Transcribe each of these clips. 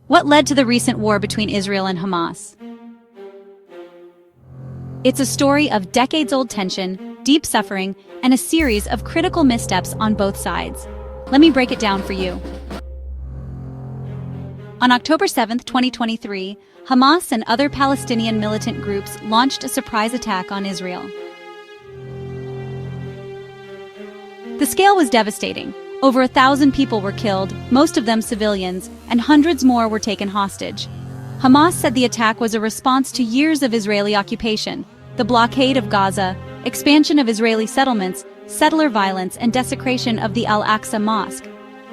What led to the recent war between Israel and Hamas? It's a story of decades-old tension, deep suffering, and a series of critical missteps on both sides. Let me break it down for you. On October 7, 2023, Hamas and other Palestinian militant groups launched a surprise attack on Israel. The scale was devastating. Over 1,000 people were killed, most of them civilians, and hundreds more were taken hostage. Hamas said the attack was a response to years of Israeli occupation, the blockade of Gaza, expansion of Israeli settlements, settler violence, and desecration of the Al-Aqsa Mosque.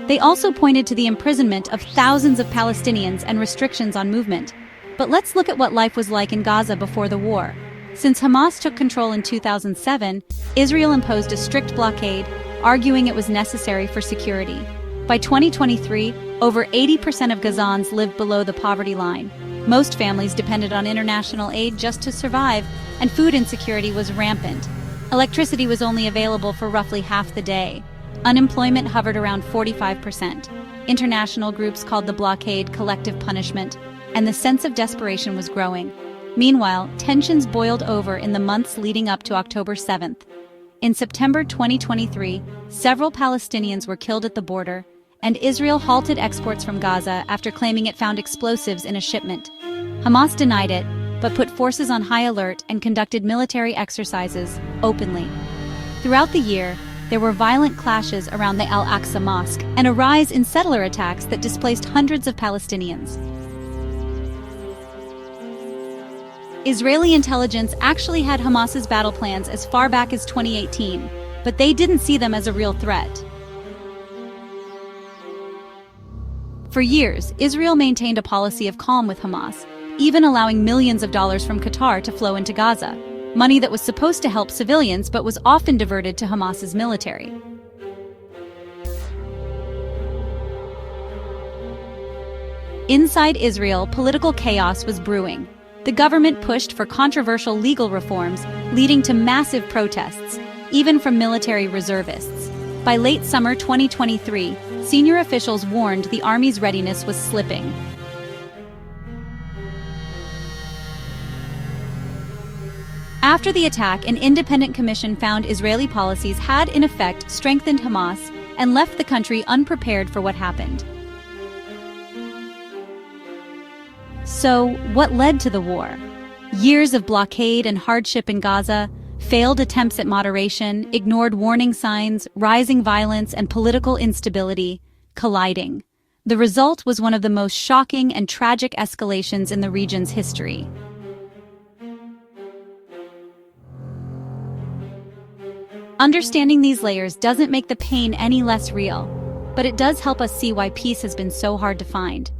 They also pointed to the imprisonment of thousands of Palestinians and restrictions on movement. But let's look at what life was like in Gaza before the war. Since Hamas took control in 2007, Israel imposed a strict blockade, arguing it was necessary for security. By 2023, over 80% of Gazans lived below the poverty line. Most families depended on international aid just to survive, and food insecurity was rampant. Electricity was only available for roughly half the day. Unemployment hovered around 45%. International groups called the blockade collective punishment, and the sense of desperation was growing. Meanwhile, tensions boiled over in the months leading up to October 7th. In September 2023, several Palestinians were killed at the border, and Israel halted exports from Gaza after claiming it found explosives in a shipment. Hamas denied it, but put forces on high alert and conducted military exercises openly. Throughout the year, there were violent clashes around the Al-Aqsa Mosque and a rise in settler attacks that displaced hundreds of Palestinians. Israeli intelligence actually had Hamas's battle plans as far back as 2018, but they didn't see them as a real threat. For years, Israel maintained a policy of calm with Hamas, even allowing millions of dollars from Qatar to flow into Gaza, money that was supposed to help civilians but was often diverted to Hamas's military. Inside Israel, political chaos was brewing. The government pushed for controversial legal reforms, leading to massive protests, even from military reservists. By late summer 2023, senior officials warned the army's readiness was slipping. After the attack, an independent commission found Israeli policies had, in effect, strengthened Hamas and left the country unprepared for what happened. So, what led to the war? Years of blockade and hardship in Gaza, failed attempts at moderation, ignored warning signs, rising violence, and political instability colliding. The result was one of the most shocking and tragic escalations in the region's history. Understanding these layers doesn't make the pain any less real, but it does help us see why peace has been so hard to find.